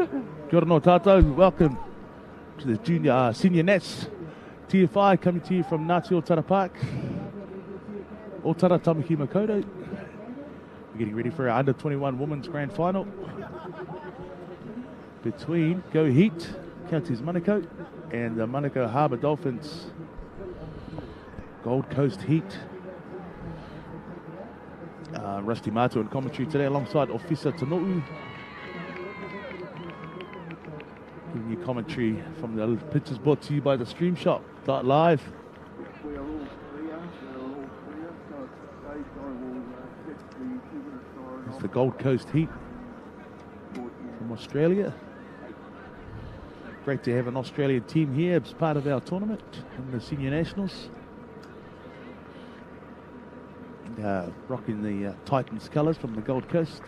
Kia ora no tātou, welcome to the Senior Nats TFI, coming to you from Ngati Otara Park. Otara Tamaki Makoto. We're getting ready for our under-21 women's grand final between Go Heat, Counties Manukau, and the Manukau Harbour Dolphins. Gold Coast Heat. Rusty Mato in commentary today alongside Officer Tano'u. Giving you commentary from the pitches brought to you by the Stream Shop. Live. It's the Gold Coast Heat from Australia. Great to have an Australian team here as part of our tournament in the Senior Nationals. Rocking the Titans colours from the Gold Coast.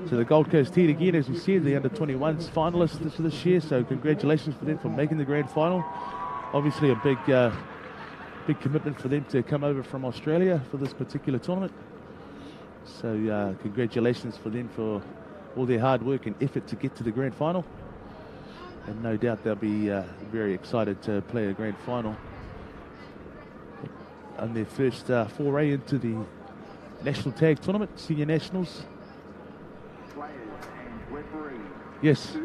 So the Gold Coast Heat again, as we said, the under-21s finalists for this year, so congratulations for them for making the grand final. Obviously a big commitment for them to come over from Australia for this particular tournament. So congratulations for them for all their hard work and effort to get to the grand final. And no doubt they'll be very excited to play a grand final on their first foray into the National Tag Tournament, Senior Nationals. Yes.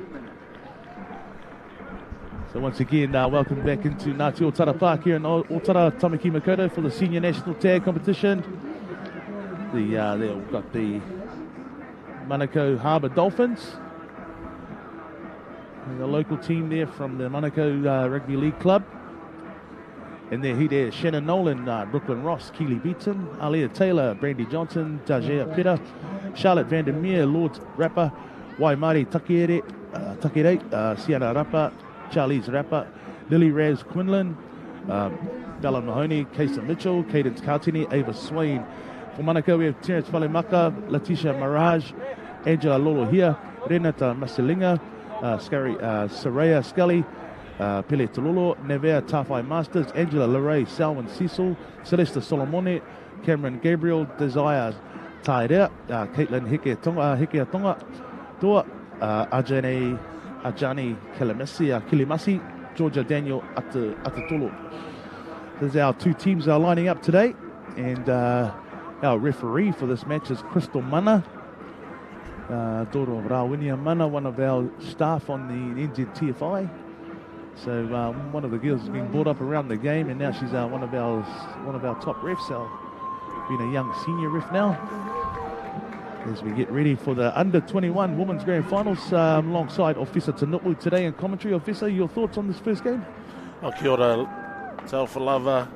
So once again, welcome back into Ngati Otara Park here in Otara Tamaki Makoto for the Senior National Tag Competition. They've got the Manukau Harbour Dolphins, and the local team there from the Manukau Rugby League Club. And their heat there, Shannon Nolan, Brooklyn Ross, Keely Beaton, Alia Taylor, Brandy Johnson, Tajea Peta, Charlotte Vandermeer, Lords Rapper, Waimari Takere, Sienna Rapper, Charlie's Rapper, Lily Raz Quinlan, Bella Mahoney, Kaysa Mitchell, Cadence Kautini, Ava Swain. For Manukau, we have Terence Falemaka, Letitia Mirage, Angela Lolohia, Renata Masilinga, Saraya Scully, Pele Tololo, Nevea Tawhai Masters, Angela Leray, Selwyn Cecil, Celeste Solomone, Cameron Gabriel, Desire Taidea, Caitlin Hike Atonga, Dua, Ajani Kilimasi, Georgia Daniel Atatolo. There's our two teams are lining up today, and our referee for this match is Crystal Mana, daughter of Rawinia Mana, one of our staff on the NZTFI. So one of the girls has been brought up around the game, and now she's one of our top refs. So being a young senior ref now, as we get ready for the under-21 women's grand finals, alongside Officer Tano'u today in commentary. Officer, your thoughts on this first game? Oh, kia ora, Telfa Lover.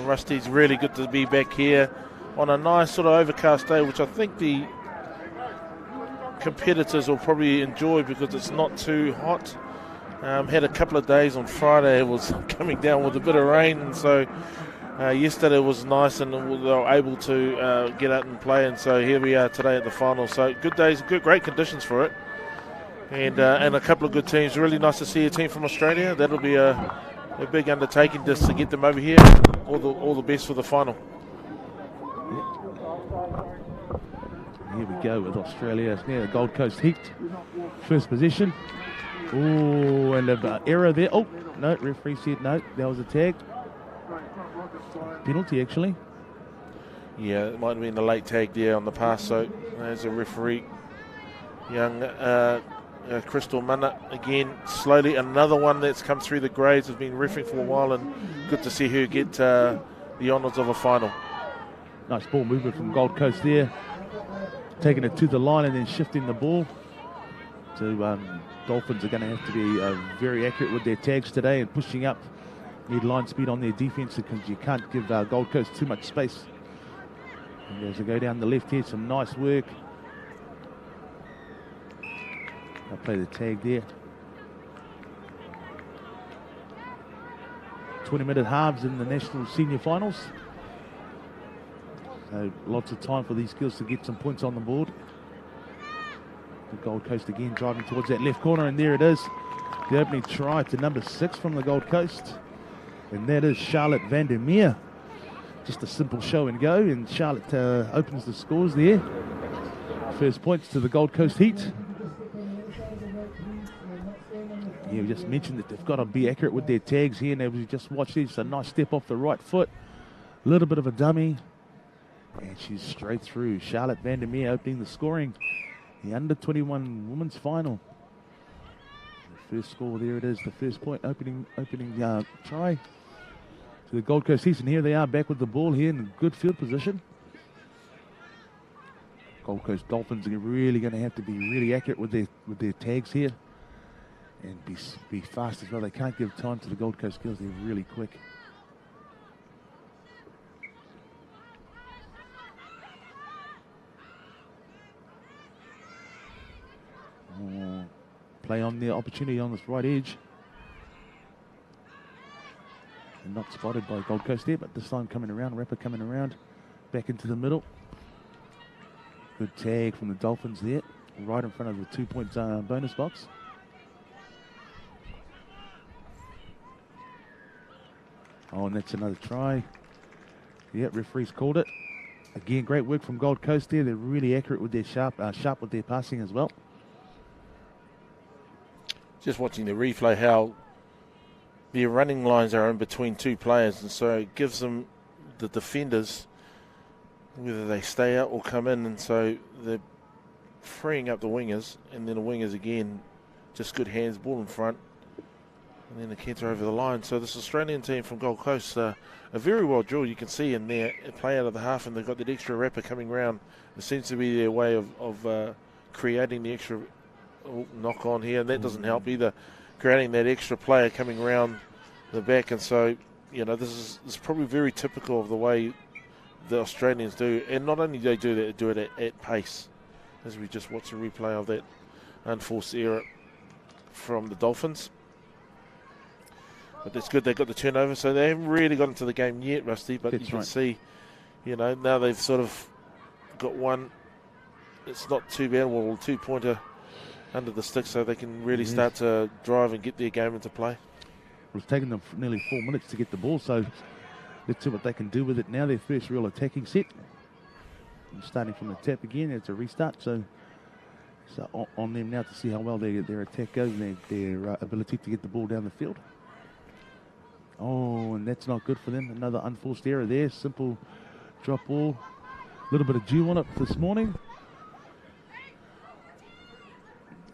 Rusty's really good to be back here on a nice sort of overcast day, which I think the competitors will probably enjoy because it's not too hot. Had a couple of days on Friday, it was coming down with a bit of rain, and so yesterday was nice and they were able to get out and play, and so here we are today at the final. So good days, great conditions for it, and a couple of good teams. Really nice to see a team from Australia. That'll be a big undertaking just to get them over here. All the best for the final. Here we go with Australia. It's now the Gold Coast Heat. First possession. Oh, and an error there. Oh, no, referee said no. That was a tag. Penalty, actually. Yeah, it might have been a late tag there on the pass. So there's a referee. Young Crystal Mana again, slowly. Another one that's come through the grades, has been refereeing for a while, and good to see her get the honours of a final. Nice ball movement from Gold Coast there. Taking it to the line and then shifting the ball. So Dolphins are going to have to be very accurate with their tags today and pushing up. Need line speed on their defence because you can't give Gold Coast too much space. And as they go down the left here, some nice work. They'll play the tag there. 20-minute halves in the National Senior Finals. So lots of time for these girls to get some points on the board. The Gold Coast again driving towards that left corner, and there it is. The opening try to number 6 from the Gold Coast. And that is Charlotte Vandermeer. just a simple show and go, and Charlotte opens the scores there. First points to the Gold Coast Heat. Yeah, we just mentioned that they've got to be accurate with their tags here, and we just watched this, a nice step off the right foot, a little bit of a dummy, and she's straight through. Charlotte Vandermeer opening the scoring, the under-21 women's final. The first score, there it is, the first point, opening try to the Gold Coast Heat, and here they are back with the ball here in good field position. Gold Coast Dolphins are really going to have to be really accurate with their tags here. And be fast as well. They can't give time to the Gold Coast girls. They're really quick. Play on the opportunity on this right edge. And not spotted by Gold Coast there, but this time coming around, Rapper coming around, back into the middle. Good tag from the Dolphins there, right in front of the 2-point bonus box. Oh, and that's another try. Yep, referees called it. Again, great work from Gold Coast there. They're really accurate with their sharp with their passing as well. Just watching the replay, how their running lines are in between two players, and so it gives them, the defenders, whether they stay out or come in, and so they're freeing up the wingers, and then the wingers again, just good hands, ball in front. And then the Kents are over the line. So this Australian team from Gold Coast, a very well drilled. You can see in there, play out of the half, and they've got that extra rapper coming round. It seems to be their way of creating the extra knock on here, and that doesn't help either. Creating that extra player coming round the back, and so this is probably very typical of the way the Australians do. And not only do they do that, they do it at pace, as we just watched a replay of that unforced error from the Dolphins. But that's good, they got the turnover, so they haven't really got into the game yet, Rusty, but that's you can see, now they've sort of got one. It's not too bad, well, 2-pointer under the stick, so they can really start to drive and get their game into play. It's taken them nearly 4 minutes to get the ball, so let's see what they can do with it now. Their first real attacking set. And starting from the tap again, it's a restart, so on them now to see how well their attack goes and their ability to get the ball down the field. Oh, and that's not good for them. Another unforced error there. Simple drop ball. A little bit of dew on it this morning.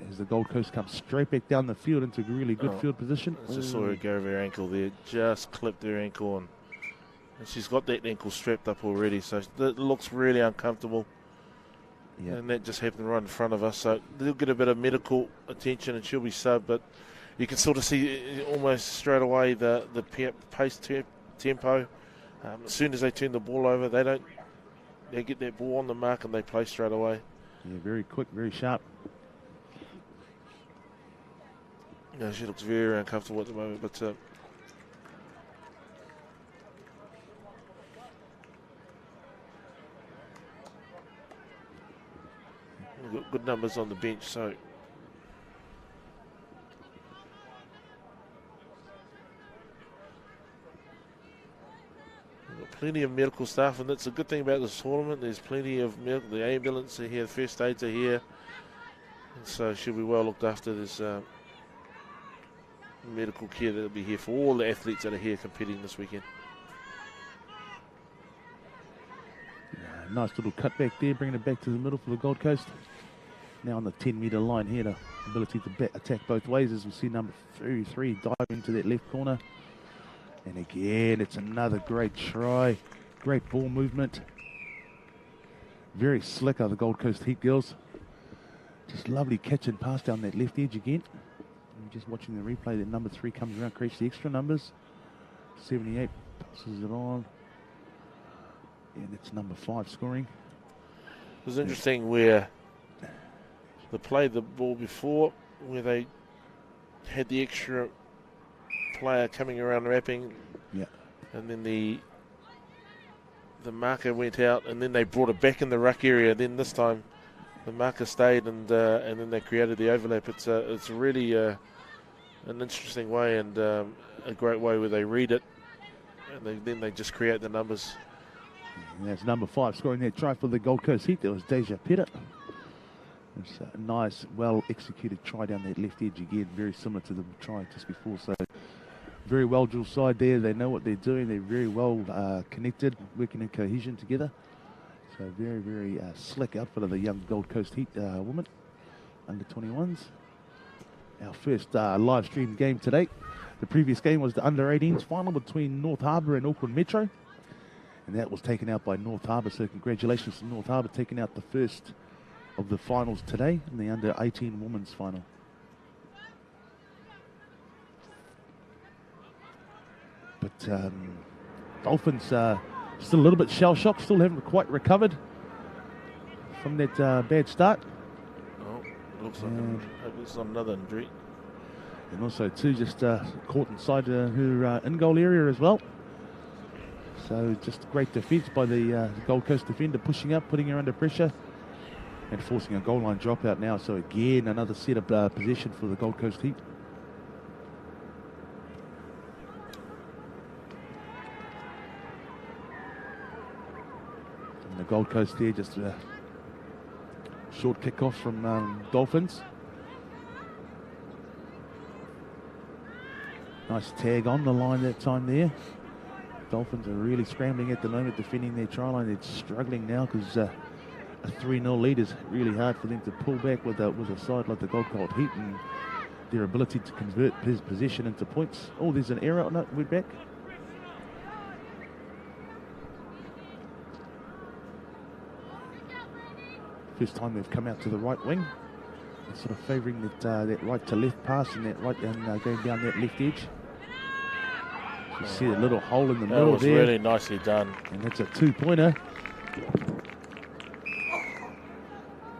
As the Gold Coast comes straight back down the field into a really good field position. I just saw her go over her ankle there. Just clipped her ankle on. And she's got that ankle strapped up already, so it looks really uncomfortable. Yeah. And that just happened right in front of us. So they'll get a bit of medical attention and she'll be subbed, but you can sort of see almost straight away the pace tempo. As soon as they turn the ball over, they get that ball on the mark and they play straight away. Yeah, very quick, very sharp. She looks very uncomfortable at the moment, but we've got good numbers on the bench, so we've got plenty of medical staff, and that's a good thing about this tournament. There's plenty of the ambulance are here, the first aids are here, and so she'll be well looked after. There's medical care that'll be here for all the athletes that are here competing this weekend. Nice little cut back there, bringing it back to the middle for the Gold Coast. Now on the 10-metre line here, the ability to attack both ways, as we see number 33 dive into that left corner. And again, it's another great try. Great ball movement. Very slick are the Gold Coast Heat girls. Just lovely catch and pass down that left edge again. And just watching the replay, that number 3 comes around, creates the extra numbers. 78 passes it on. And it's number 5 scoring. It was interesting where they played the ball before, where they had the extra player coming around wrapping. Yeah. And then the marker went out, and then they brought it back in the ruck area. Then this time the marker stayed, and then they created the overlap. It's really an interesting way, and a great way where they read it, and then they just create the numbers. And that's number 5 scoring that try for the Gold Coast Heat. That was Deja Peta. It's a nice, well-executed try down that left edge again, very similar to the try just before. So very well drilled side there. They know what they're doing. They're very well connected, working in cohesion together. So very, very slick outfit of the young Gold Coast Heat women, under 21s. Our first live stream game today. The previous game was the under 18s final between North Harbour and Auckland Metro. And that was taken out by North Harbour. So congratulations to North Harbour taking out the first of the finals today in the under 18 women's final. But Dolphins still a little bit shell-shocked, still haven't quite recovered from that bad start. Oh, looks like it's another injury. And also, too, just caught inside her in-goal area as well. So just great defence by the Gold Coast defender, pushing up, putting her under pressure, and forcing a goal line dropout now. So again, another set of possession for the Gold Coast Heat. And the Gold Coast there, just a short kick-off from Dolphins. Nice tag on the line that time there. Dolphins are really scrambling at the moment, defending their try line. They're struggling now because a 3-0 lead is really hard for them to pull back with a side like the Gold Coast Heat, and their ability to convert his possession into points. Oh, there's an error. No, we're back. First time they've come out to the right wing. They're sort of favouring that right to left pass and that right and going down that left edge. You see a little hole in the middle there. That was really nicely done. And that's a 2-pointer.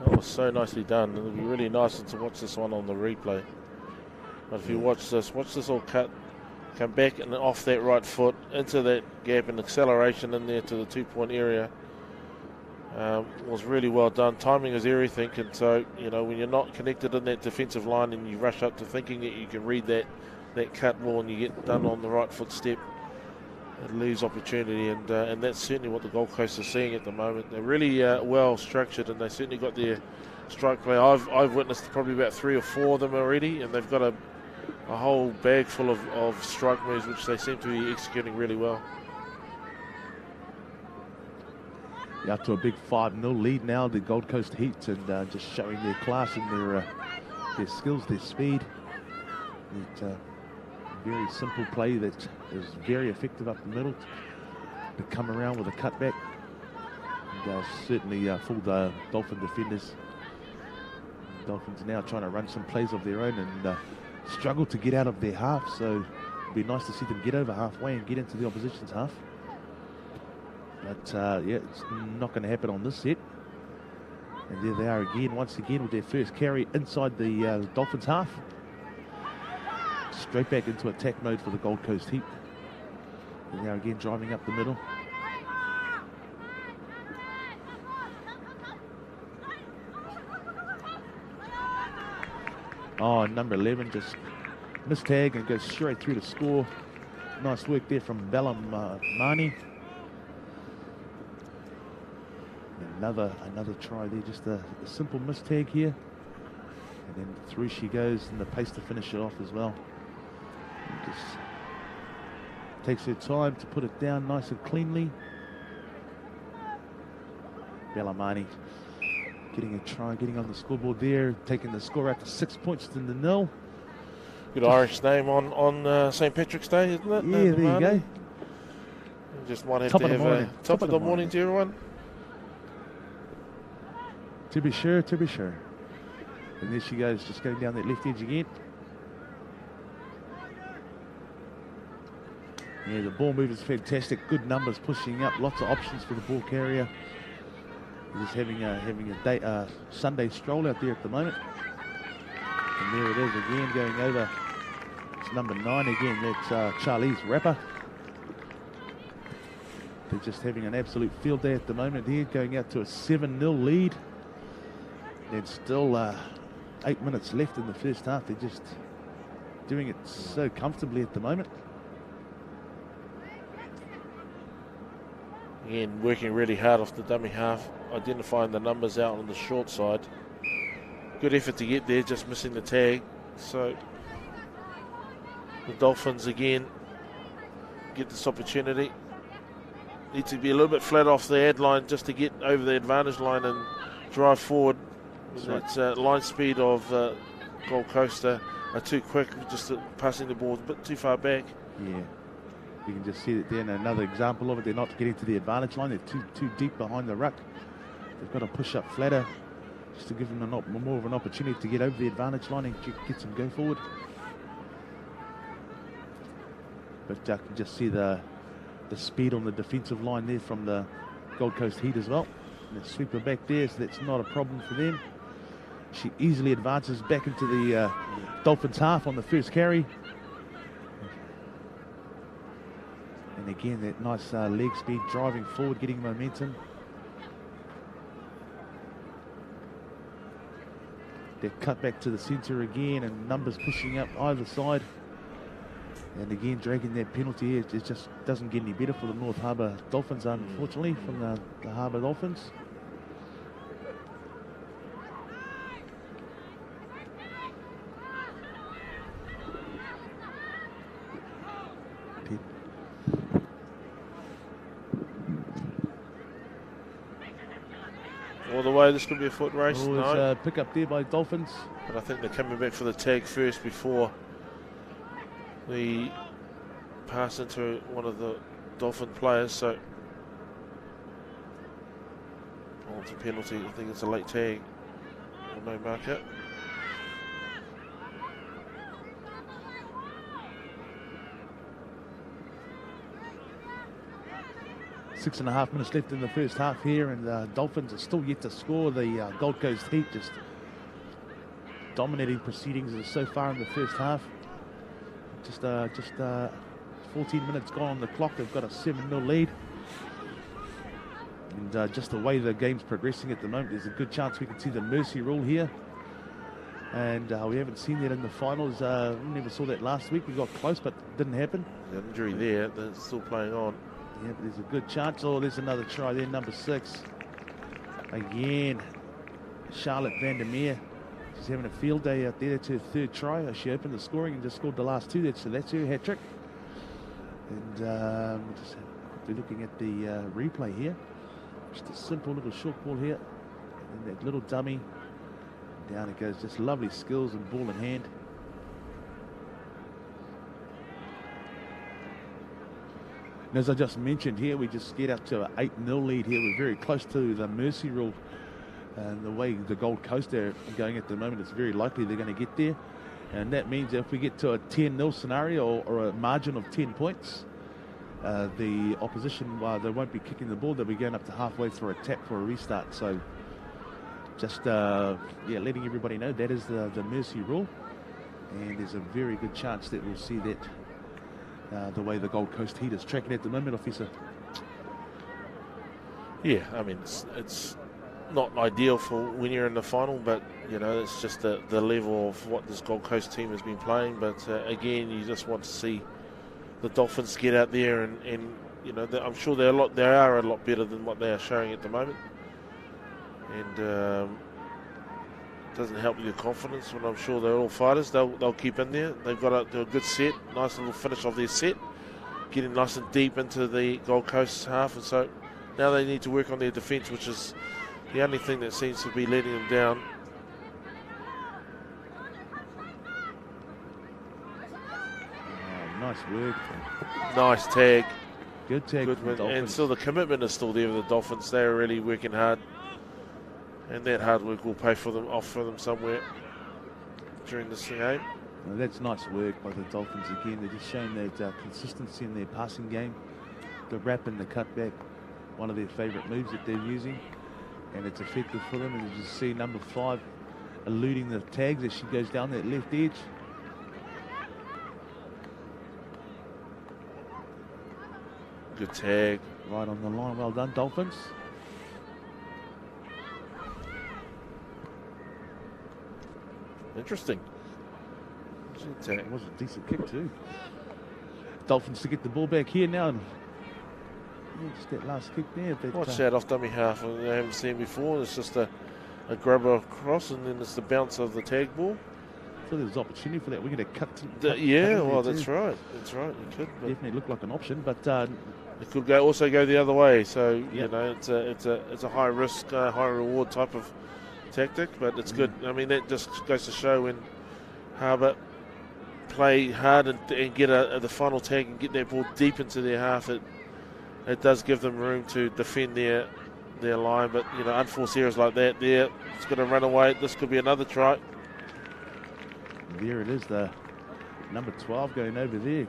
That was so nicely done. It'll be really nice to watch this one on the replay. But if you watch this all cut, come back and off that right foot into that gap and acceleration in there to the 2-point area. Was really well done. Timing is everything, and so, you know, when you're not connected in that defensive line and you rush up to thinking that you can read that cut ball and you get done on the right foot step, it leaves opportunity, and that's certainly what the Gold Coast are seeing at the moment. They're really well structured, and they certainly got their strike play. I've witnessed probably about 3 or 4 of them already, and they've got a whole bag full of strike moves which they seem to be executing really well. Out to a big 5-0 lead now, the Gold Coast Heat, and just showing their class and their skills, their speed. Very simple play that is very effective up the middle to come around with a cutback. And certainly fooled the Dolphin defenders. Dolphins now trying to run some plays of their own and struggle to get out of their half. So it'd be nice to see them get over halfway and get into the opposition's half. But yeah, it's not going to happen on this set. And there they are again, once again, with their first carry inside the Dolphins' half. Straight back into attack mode for the Gold Coast Heat. And they are again driving up the middle. Oh, number 11 just missed tag and goes straight through to score. Nice work there from Bella Mani. Another try there, just a simple miss tag here. And then through she goes, and the pace to finish it off as well. And just takes her time to put it down nice and cleanly. Bellamani getting a try, getting on the scoreboard there, taking the score out to 6 points to 0. Good Irish name on St. Patrick's Day, isn't it? Yeah, there you go. You just might have top to have a top of the morning to everyone. To be sure, to be sure. And there she goes, just going down that left edge again. Yeah, the ball move is fantastic. Good numbers pushing up. Lots of options for the ball carrier. Just having a Sunday stroll out there at the moment. And there it is again, going over. It's number 9 again. That's Charlie's Rapper. They're just having an absolute field day at the moment here, going out to a 7-0 lead. There's still 8 minutes left in the first half. They're just doing it so comfortably at the moment. Again, working really hard off the dummy half, identifying the numbers out on the short side. Good effort to get there, just missing the tag. So the Dolphins again get this opportunity. Need to be a little bit flat off the ad line just to get over the advantage line and drive forward. That line speed of Gold Coast are too quick, just passing the ball a bit too far back. Yeah, you can just see it there, and another example of it. They're not getting to the advantage line. They're too deep behind the ruck. They've got to push up flatter just to give them more of an opportunity to get over the advantage line and get some go forward. But I can just see the speed on the defensive line there from the Gold Coast Heat as well. And the sweeper back there, so that's not a problem for them. She easily advances back into the Dolphins half on the first carry. And again, that nice leg speed, driving forward, getting momentum. They cut back to the centre again, and numbers pushing up either side. And again, dragging that penalty here, it just doesn't get any better for the North Harbour Dolphins, unfortunately, from the Harbour Dolphins. All the way, this could be a foot race. No. Pick up there by Dolphins. But I think they're coming back for the tag first before the pass into one of the Dolphin players. So, it's a penalty. I think it's a late tag. No marker. Six and a half minutes left in the first half here, and the Dolphins are still yet to score. The Gold Coast Heat just dominating proceedings so far in the first half. Just 14 minutes gone on the clock. They've got a 7-0 lead. And just the way the game's progressing at the moment, there's a good chance we can see the mercy rule here. And we haven't seen that in the finals. We never saw that last week. We got close, but didn't happen. The injury there, they're still playing on. Yeah, but there's a good chance. Oh, there's another try there, number 6. Again, Charlotte Vandermeer. She's having a field day out there. That's her 3rd try. She opened the scoring and just scored the last 2. That's her hat trick. And we'll just be looking at the replay here. Just a simple little short ball here. And that little dummy. Down it goes. Just lovely skills and ball in hand. And as I just mentioned here, we just get up to an 8-0 lead here. We're very close to the mercy rule. And the way the Gold Coast are going at the moment, it's very likely they're going to get there. And that means that if we get to a 10-0 scenario or a margin of 10 points, the opposition, they won't be kicking the ball. They'll be going up to halfway for a tap for a restart. So just letting everybody know that is the mercy rule. And there's a very good chance that we'll see that the way the Gold Coast Heat is tracking at the moment, Officer. Yeah, I mean, it's not ideal for when you're in the final, but, you know, it's just the level of what this Gold Coast team has been playing. But, again, you just want to see the Dolphins get out there and you know, I'm sure they are a lot better than what they are showing at the moment. And doesn't help with your confidence when I'm sure they're all fighters. They'll keep in there. They've got to do a good set, nice little finish of their set, getting nice and deep into the Gold Coast half. And so now they need to work on their defence, which is the only thing that seems to be letting them down. Oh, nice work. Nice tag. Good tag. Good win. And still the commitment is still there with the Dolphins. They're really working hard. And that hard work will pay for them off for them somewhere during this game. Well, that's nice work by the Dolphins again. They're just showing that consistency in their passing game. The wrap and the cutback, one of their favourite moves that they're using. And it's effective for them. And you just see number 5 eluding the tags as she goes down that left edge. Good tag. Right on the line. Well done, Dolphins. Interesting. It was a decent kick too. Dolphins to get the ball back here now. just that last kick there. But, Watch that off dummy half. I haven't seen before. It's just a grabber across, and then it's the bounce of the tag ball. So there's opportunity for that. We're going to cut. Well, that's right. That's right. You could definitely look like an option, but it could also go the other way. So you know, it's a high risk, high reward type of tactic, but it's good. I mean, that just goes to show when Harbour play hard and get the final tag and get that ball deep into their half. It does give them room to defend their line, but you know, unforced errors like that, it's going to run away. This could be another try. There it is, the number 12 going over there,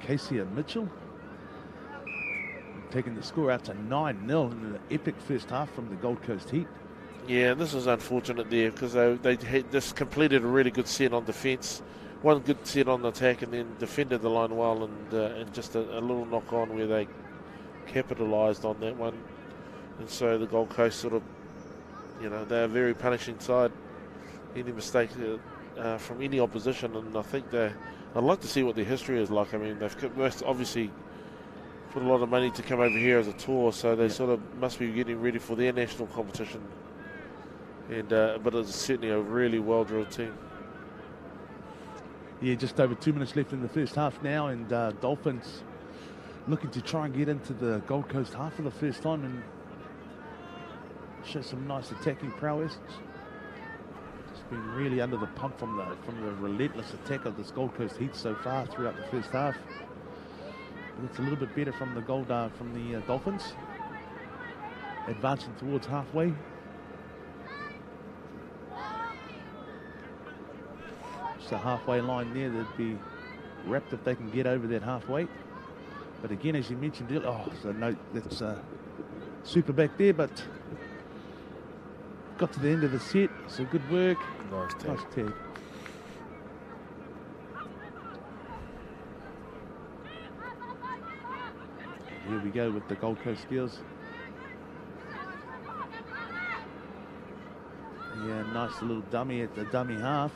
Casey and Mitchell. Taking the score out to 9-0 in an epic first half from the Gold Coast Heat. Yeah, this is unfortunate there because they had just completed a really good set on defence, one good set on attack, and then defended the line well, and just a little knock on where they capitalised on that one. And so the Gold Coast sort of, you know, they're a very punishing side. Any mistake from any opposition, and I think I'd like to see what their history is like. I mean, they've obviously put a lot of money to come over here as a tour, so they sort of must be getting ready for their national competition. And but it's certainly a really well-drilled team. Yeah, just over 2 minutes left in the first half now, and Dolphins looking to try and get into the Gold Coast half for the first time and show some nice attacking prowess. Been really under the pump from the relentless attack of this Gold Coast Heat so far throughout the first half. But it's a little bit better from the Dolphins, advancing towards halfway. Just a halfway line there. They'd be wrapped if they can get over that halfway. But again, as you mentioned, so no, that's super back there, but got to the end of the set, so good work. Nice tag. Here we go with the Gold Coast Steelers. Yeah, nice little dummy at the dummy half.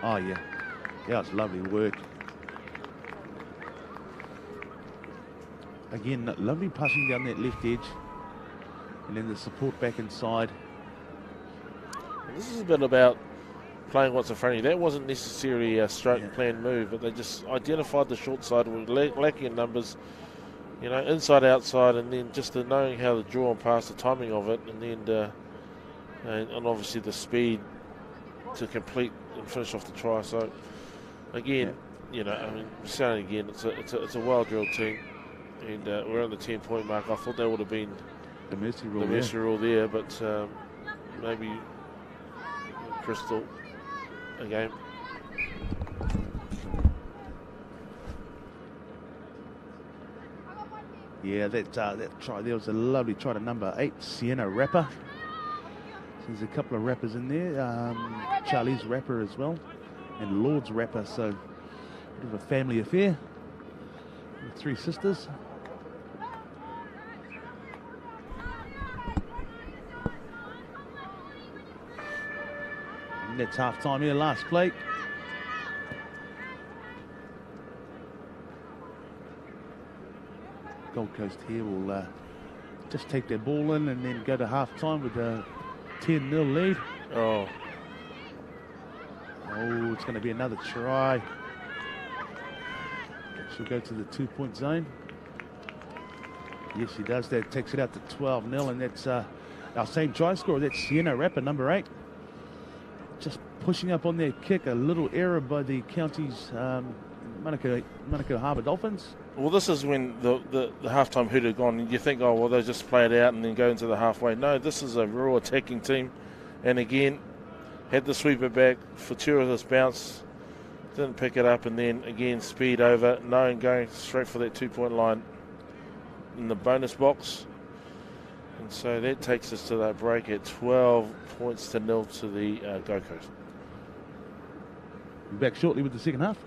Oh yeah, it's lovely work. Again, lovely passing down that left edge. And then the support back inside. This is a bit about playing what's in front of you. That wasn't necessarily a stroke plan move, but they just identified the short side with lacking in numbers. You know, inside, outside, and then just the knowing how to draw and pass, the timing of it, and then and obviously the speed to complete and finish off the try. So again, you know, I mean, saying again, it's a well-drilled team. And we're on the 10-point mark. I thought that would have been the mercy rule there, but maybe Crystal again. Yeah, that try there was a lovely try to number 8, Sienna Rapper. So there's a couple of rappers in there. Charlie's Rapper as well, and Lord's Rapper. So a bit of a family affair with 3 sisters. And that's half time here, last play. Gold Coast here will just take their ball in and then go to half time with a 10-0 lead. Oh, it's going to be another try. She'll go to the 2-point zone. Yes, she does. That takes it out to 12-0, and that's our same try scorer. That's Sienna Rapper, number 8. Just pushing up on their kick. A little error by the county's Manukau Harbour Dolphins. Well, this is when the halftime hoot had gone, and you think, oh, well, they'll just play it out and then go into the halfway. No, this is a raw attacking team. And again, had the sweeper back, fortuitous bounce, didn't pick it up, and then again, speed over, knowing going straight for that 2-point line in the bonus box. And so that takes us to that break at 12 points to 0 to the Gold Coast. Back shortly with the second half.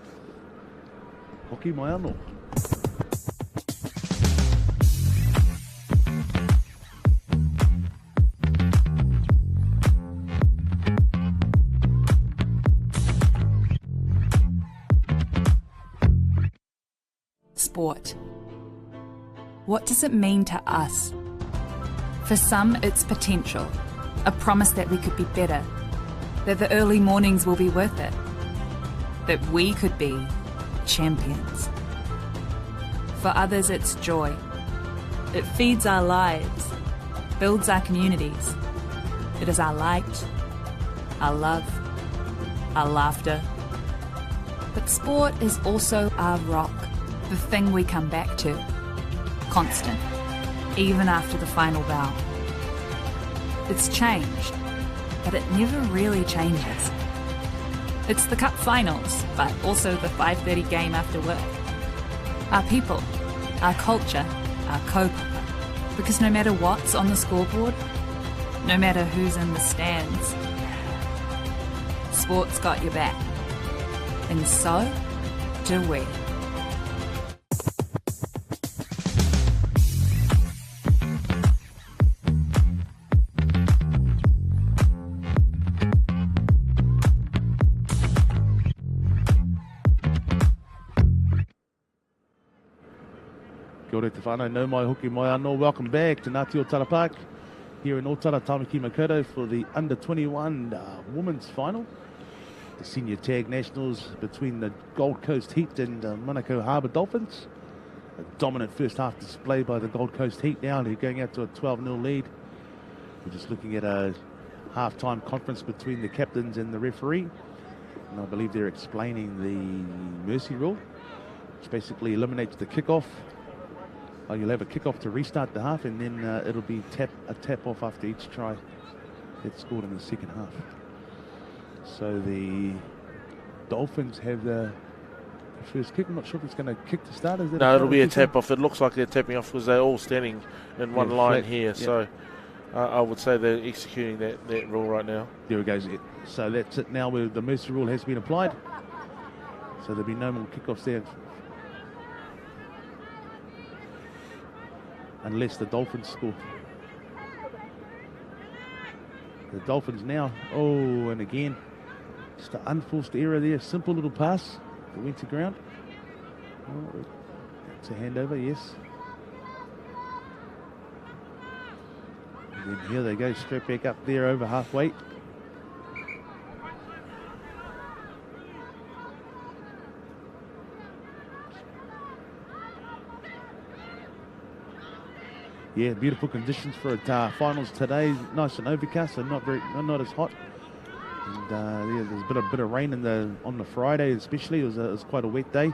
Hoki mai anō. sport. What does it mean to us? For some, it's potential, a promise that we could be better, that the early mornings will be worth it, that we could be champions. For others, it's joy. It feeds our lives, builds our communities. It is our light, our love, our laughter. But sport is also our rock, the thing we come back to, constant, even after the final bout. It's changed, but it never really changes. It's the cup finals, but also the 5:30 game after work. Our people, our culture, our kaupapa. Because no matter what's on the scoreboard, no matter who's in the stands, sport's got your back. And so do we. Kia ora te whānau, nau mai hoki mai anō. Welcome back to Ngati Otara Park here in Otara, Tamaki Makaurau for the Under-21 Women's Final. The Senior Tag Nationals between the Gold Coast Heat and Manukau Harbour Dolphins. A dominant first half display by the Gold Coast Heat now. They're going out to a 12-0 lead. We're just looking at a half-time conference between the captains and the referee. And I believe they're explaining the mercy rule, which basically eliminates the kickoff. You'll have a kickoff to restart the half, and then it'll be a tap off after each try that's scored in the second half. So the Dolphins have the first kick. I'm not sure if it's going to kick to start. Is it? No, it'll be a tap off. It looks like they're tapping off because they're all standing in one line flat. here. Yep. So I would say they're executing that rule right now. There it goes. So that's it now where the mercy rule has been applied. So there'll be no more kickoffs there. Unless the Dolphins score. The Dolphins now, and again, just an unforced error there. Simple little pass that went to ground. Oh, it's a handover, yes. And then here they go, straight back up there over halfway. Yeah, beautiful conditions for finals today. Nice and overcast, so not as hot. And there's a bit of rain on the Friday, especially. It was quite a wet day,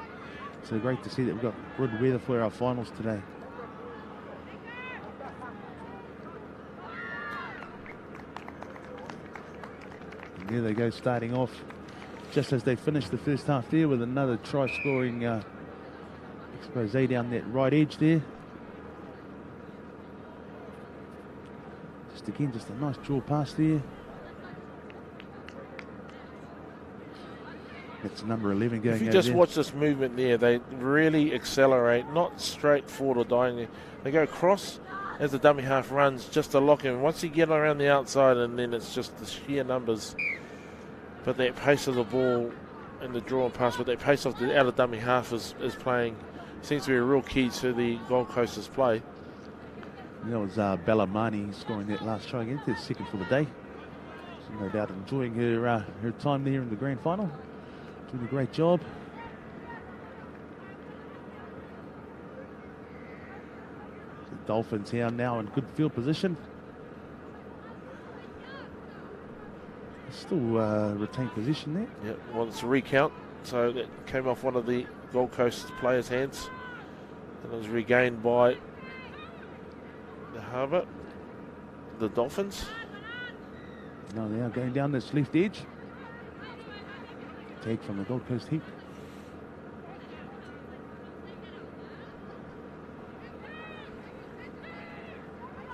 so great to see that we've got good weather for our finals today. And there they go, starting off just as they finished the first half there with another try-scoring expose down that right edge there. Again, just a nice draw pass there. That's number 11 going. If you over just there. watch this movement there, they really accelerate, not straight forward or dying. They go across as the dummy half runs just to lock him. Once you get around the outside, and then it's just the sheer numbers. But that pace of the ball and the draw and pass, but that pace of the outer dummy half is playing, seems to be a real key to the Gold Coast's play. That was Bellamani scoring that last try again. Their second for the day. So no doubt enjoying her time there in the grand final. Doing a great job. The Dolphins here now in good field position. Still retain position there. Yeah, well, it's a recount. So that came off one of the Gold Coast players' hands. And it was regained by the Harbour, the Dolphins. Now they are going down this left edge. Tag from the Gold Coast Heat.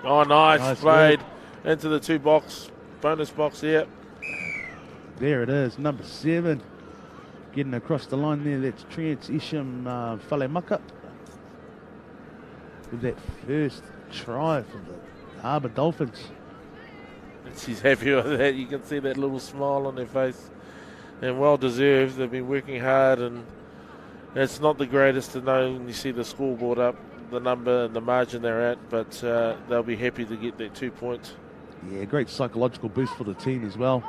Oh, nice played into the bonus box here. There it is, number 7. Getting across the line there, that's Trent Isham Falemaka. With that first try for the Harbour Dolphins. She's happy with that. You can see that little smile on their face. And well deserved. They've been working hard, and It's not the greatest to know when you see the scoreboard up, the number and the margin they're at, but they'll be happy to get that 2 points. Yeah, great psychological boost for the team as well.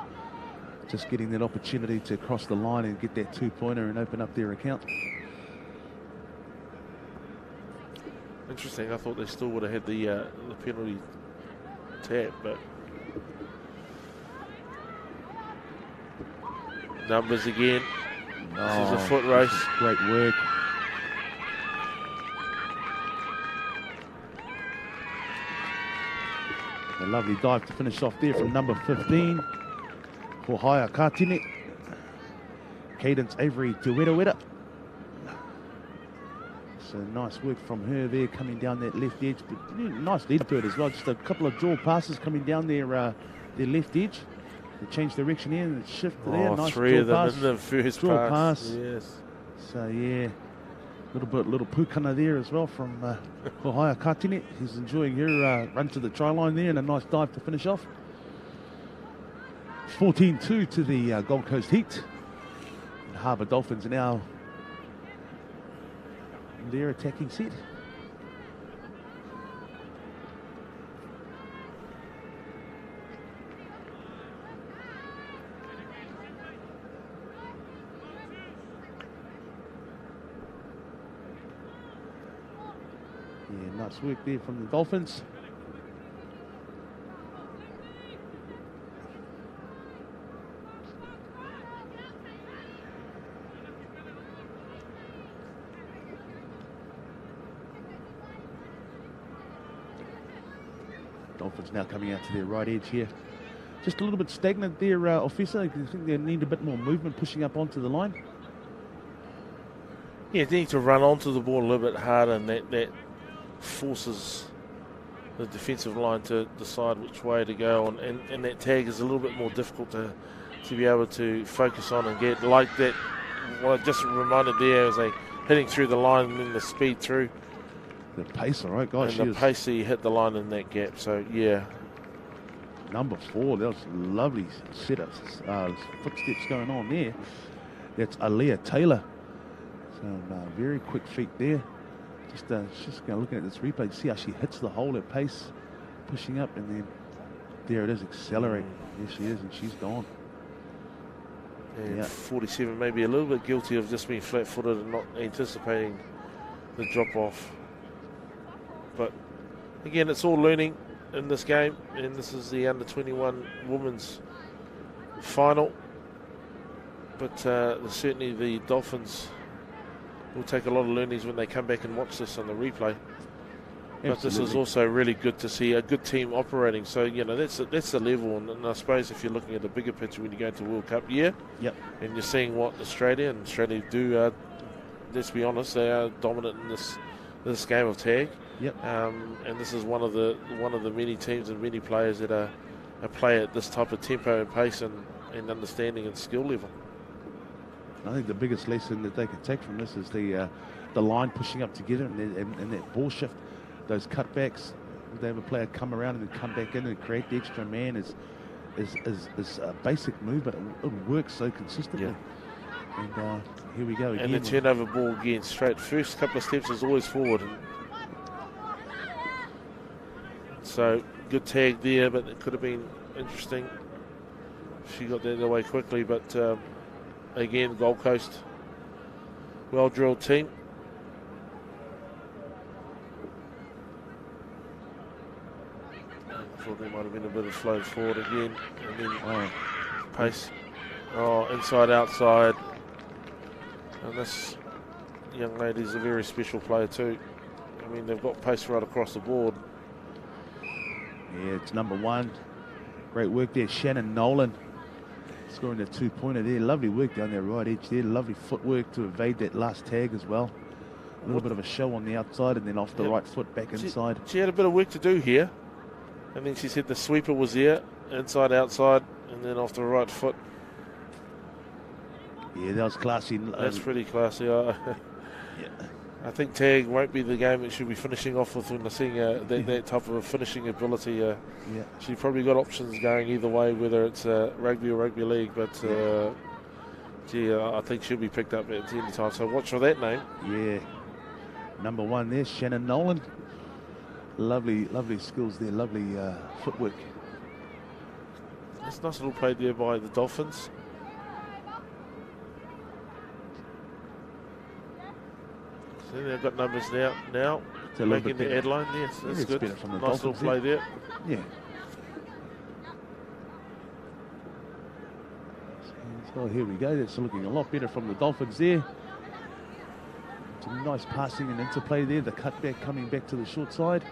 Just getting that opportunity to cross the line and get that 2-pointer and open up their account. Interesting. I thought they still would have had the penalty tap, but numbers again. This is a foot race. Great work. A lovely dive to finish off there from number 15. Kohaya Katine. Cadence Avery Te Wera Wera. So nice work from her there coming down that left edge. But nice lead to it as well. Just a couple of draw passes coming down their left edge. They change direction here and shift there. Nice three of them pass. in the first Draw pass. pass. Yes. So yeah, little pukana there as well from Kohaya Katine. He's enjoying her run to the try line there and a nice dive to finish off. 14-2 to the Gold Coast Heat. And Harbour Dolphins are now in their attacking set. Yeah, nice work there from the Dolphins. Dolphins now coming out to their right edge here. Just a little bit stagnant there, Officer. I think they need a bit more movement pushing up onto the line. Yeah, they need to run onto the ball a little bit harder, and that forces the defensive line to decide which way to go. And that tag is a little bit more difficult to be able to focus on and get. Like that, what I just reminded there is they hitting through the line and then the speed through. The pace, all right, guys. And the pace that you hit the line in that gap. So, yeah. Number 4, that was a lovely set of footsteps going on there. That's Alea Taylor. So, very quick feet there. Just looking at this replay, see how she hits the hole at pace, pushing up, and then there it is, accelerate. There she is, and she's gone. And yeah. 47, maybe a little bit guilty of just being flat-footed and not anticipating the drop-off. But again, it's all learning in this game, and this is the under-21 women's final. But certainly the Dolphins will take a lot of learnings when they come back and watch this on the replay. But Absolutely. this is also really good to see a good team operating. So, you know, that's the level. And I suppose if you're looking at the bigger picture when you go to World Cup year, yep, and you're seeing what Australia do, let's be honest, they are dominant in this game of tag. Yep. And this is one of the many teams and many players that are play at this type of tempo and pace and understanding and skill level. I think the biggest lesson that they can take from this is the line pushing up together and that ball shift, those cutbacks. They have a player come around and then come back in and create the extra man is a basic move, but it works so consistently. Yeah. And here we go again. And the turnover ball again, straight. First couple of steps is always forward. So good tag there, but it could have been interesting. She got that away quickly, but again, Gold Coast, well-drilled team. I thought there might have been a bit of flow forward again, and then pace. Inside, outside. And this young lady's a very special player too. I mean, they've got pace right across the board. Yeah, it's number 1. Great work there, Shannon Nolan. Scoring the 2-pointer there. Lovely work down their right edge there. Lovely footwork to evade that last tag as well. A little bit of a show on the outside and then off the right foot back inside. She had a bit of work to do here. And then she said the sweeper was there, inside, outside, and then off the right foot. Yeah, that was classy. That's pretty classy. Yeah. I think tag won't be the game it should be finishing off with when they're seeing that type of a finishing ability. Yeah. She's probably got options going either way, whether it's rugby or rugby league. But Gee, I think she'll be picked up at any time, so watch for that name. Yeah. Number 1 there, Shannon Nolan. Lovely skills there, lovely footwork. It's a nice little play there by the Dolphins. So they've got numbers now making the headline. Yes, that's good. Nice little play there. Yeah. So here we go. That's looking a lot better from the Dolphins there. Some nice passing and interplay there. The cutback coming back to the short side.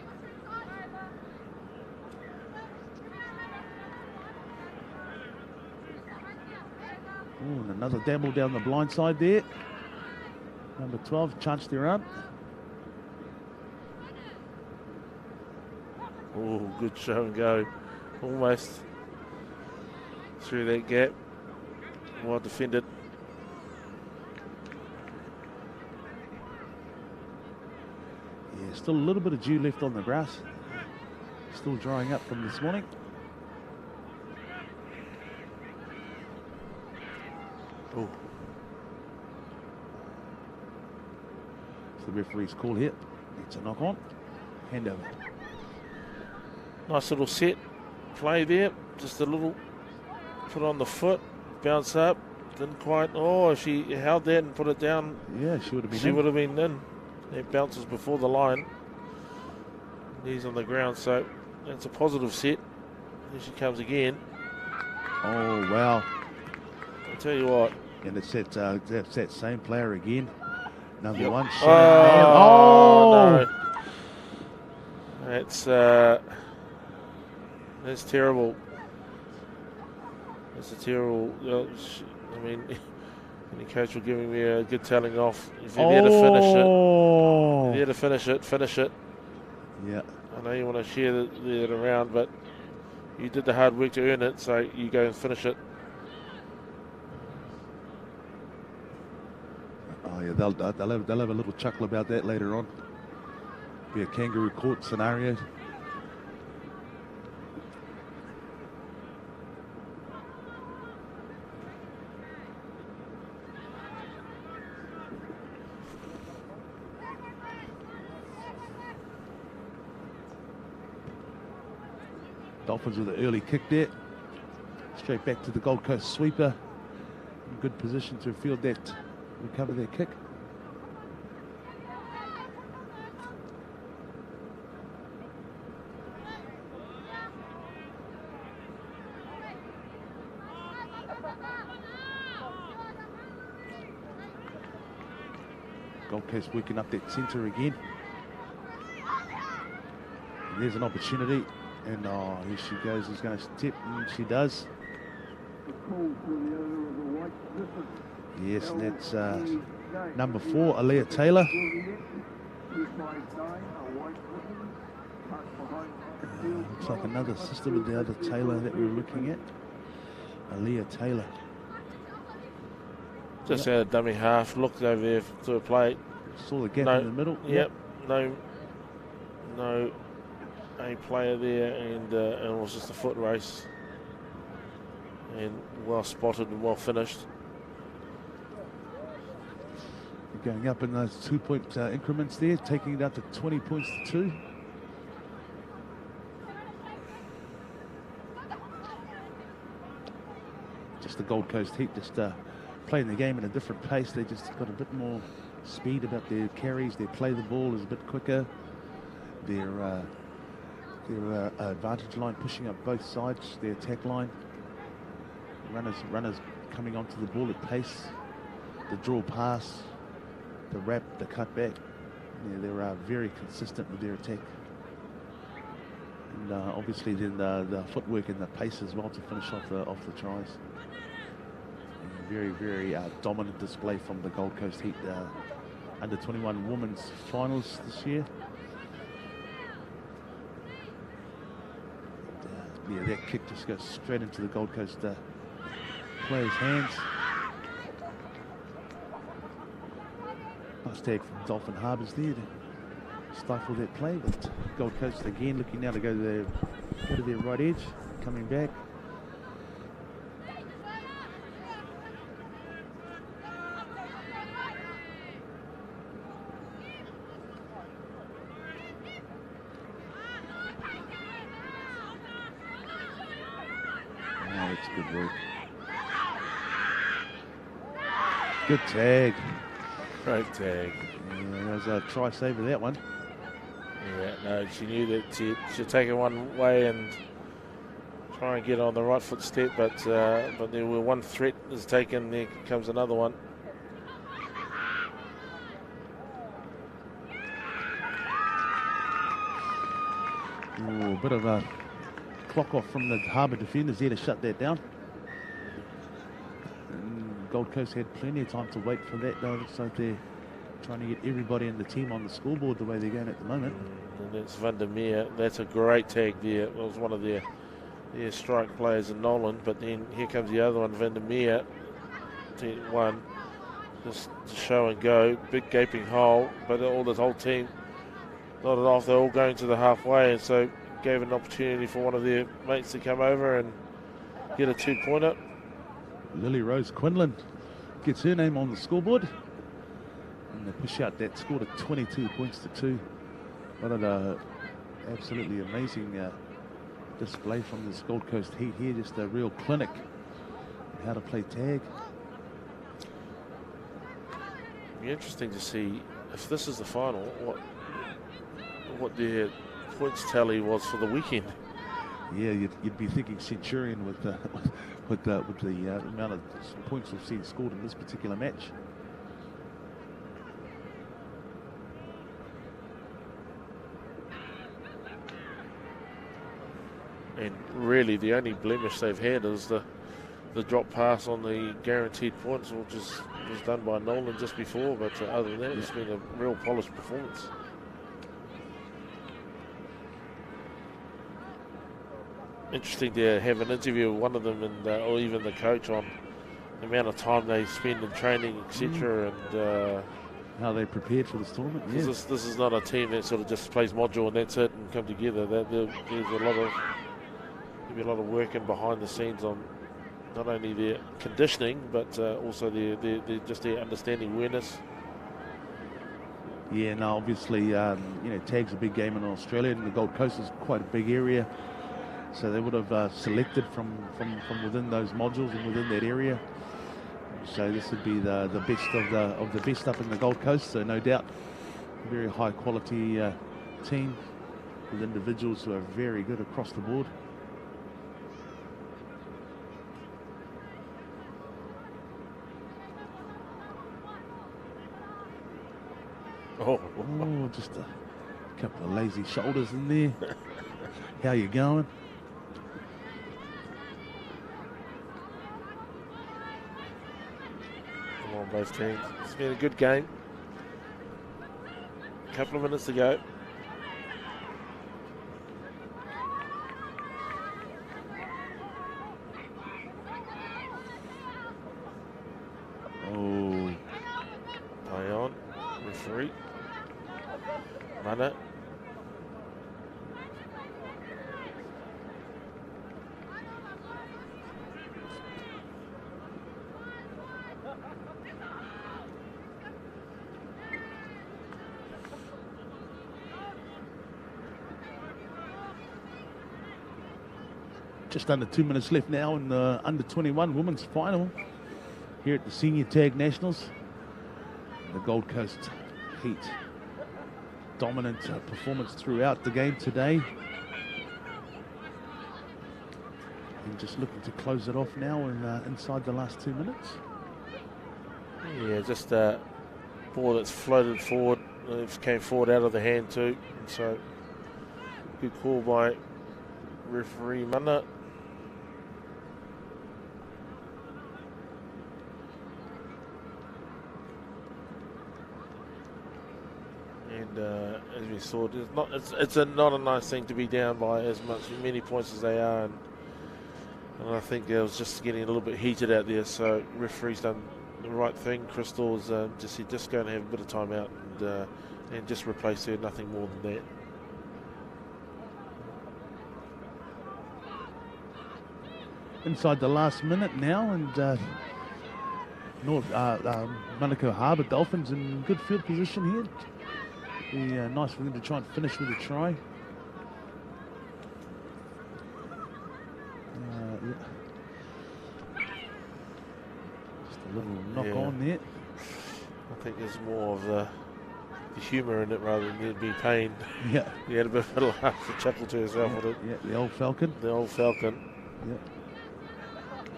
Ooh, and another dabble down the blind side there. Number 12 chanced her up. Oh, good show and go. Almost through that gap. Well defended. Yeah, still a little bit of dew left on the grass. Still drying up from this morning. Oh. It's the referee's call here. It's a knock on. Hand over. Nice little set play there. Just a little put on the foot, bounce up. Didn't quite. Oh, if she held that and put it down. Yeah, she would have been. She would have been in. It bounces before the line. Knees on the ground, so it's a positive set. Here she comes again. Oh wow! I tell you what. And it's that same player again. Number 1. Oh no! That's terrible. That's a terrible. I mean, any coach will give me a good telling off. If you're there to finish it, if you're there to finish it. Yeah. I know you want to share that around, but you did the hard work to earn it, so you go and finish it. Oh yeah, they'll have a little chuckle about that later on. Be a kangaroo court scenario. Dolphins with an early kick there. Straight back to the Gold Coast sweeper. In good position to field that, recover their kick. Gold Coast working up that centre again. And there's an opportunity. And here she goes, she's going to step, and she does. Yes, and that's number 4, Aaliyah Taylor. Looks like another sister with the other Taylor that we were looking at. Aaliyah Taylor. Just had a dummy half, looked over there to a plate. Saw the gap in the middle. Yep, no a player there, and it was just a foot race, and well spotted and well finished. Going up in those 2-point increments there, taking it up to 20 points to 2. Just the Gold Coast Heat just playing the game at a different pace. They just got a bit more speed about their carries. They play the ball is a bit quicker. Their advantage line pushing up both sides, their attack line. Runners coming onto the ball at pace. The draw pass, the wrap, the cutback. Yeah, they're very consistent with their attack. And obviously then the footwork and the pace as well to finish off the tries. And very dominant display from the Gold Coast Heat under 21 women's finals this year. Yeah, that kick just goes straight into the Gold Coast players' hands. Nice tag from Dolphin Harbours there to stifle that play, but Gold Coast again looking now to go to their right edge, coming back. That's good work. Good tag. Great tag. Yeah, there was a try save of that one. Yeah, no, she knew that she'd take it one way and try and get on the right foot step, but there were one threat is taken, there comes another one. Ooh, a bit of a clock off from the Harbour defenders there to shut that down. And Gold Coast had plenty of time to wait for that, though. Looks like they're trying to get everybody in the team on the scoreboard the way they're going at the moment. And that's Van der Meer. That's a great tag there. It was one of their strike players in Nolan, but then here comes the other one, Van der Meer. One, just show and go, big gaping hole, but all this whole team nodded off. They're all going to the halfway, and so gave an opportunity for one of their mates to come over and get a 2-pointer. Lily Rose Quinlan gets her name on the scoreboard, and they push out that score to 22 points to 2. What an absolutely amazing display from this Gold Coast Heat here. Just a real clinic on how to play tag. It'll be interesting to see if this is the final, what their points tally was for the weekend. Yeah, you'd be thinking Centurion with the amount of points we've seen scored in this particular match. And really, the only blemish they've had is the drop pass on the guaranteed points, which was done by Nolan just before. But other than that, it's been a real polished performance. Interesting to have an interview with one of them, and or even the coach, on the amount of time they spend in training, etc. And how they prepared for this tournament. Yeah. This is not a team that sort of just plays module and that's it and come together. There's a lot of work in behind the scenes on not only their conditioning but also their understanding awareness. Yeah, no, obviously, tag's a big game in Australia, and the Gold Coast is quite a big area. So they would have selected from within those modules and within that area. So this would be the best of the best up in the Gold Coast. So no doubt, a very high quality team with individuals who are very good across the board. Oh, just a couple of lazy shoulders in there. How you going? Come on, both teams. It's been a good game. A couple of minutes to go. Oh, Play on. Referee. Mana. just under 2 minutes left now in the under-21 women's final here at the Senior Tag Nationals. The Gold Coast Heat, dominant performance throughout the game today. And just looking to close it off now inside the last 2 minutes. Yeah, just a ball that's floated forward. It came forward out of the hand too. And so, good call by referee Mana. And as we saw, it's not a nice thing to be down by as many points as they are, and I think it was just getting a little bit heated out there. So referee's done the right thing. Crystal's just going to have a bit of time out and just replace her, nothing more than that. Inside the last minute now, and Manukau Harbour Dolphins in good field position here. Be nice for them to try and finish with a try. Yeah. I think there's more of the humour in it rather than there being pain. Yeah. You had a bit of a laugh, a chuckle to yourself with it. Yeah, the old Falcon. The old Falcon. Yeah.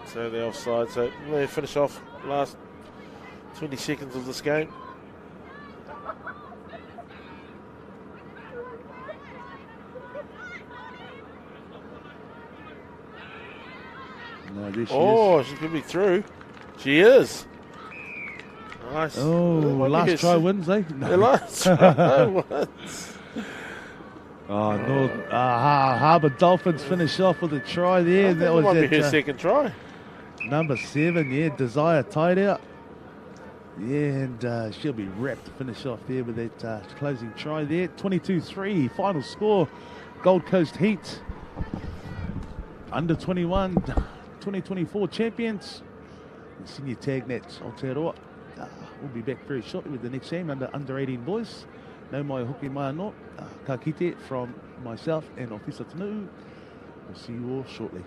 So the offside. So we finish off last 20 seconds of this game. No, there she is. She's going to be through. She is. Nice. Oh, last try wins, eh? No. The last try wins. Oh, no. Harbour Dolphins finish off with a try there. That might be her second try. Number 7, yeah, Desire tied out. Yeah, and she'll be wrapped to finish off there with that closing try there. 22-3, final score. Gold Coast Heat. Under 21, 2024 champions. And senior tag nets, Aotearoa. We'll be back very shortly with the next game under 18 boys. No mai hoki mai anō. Ka kite from myself and Officer Tanu. We'll see you all shortly.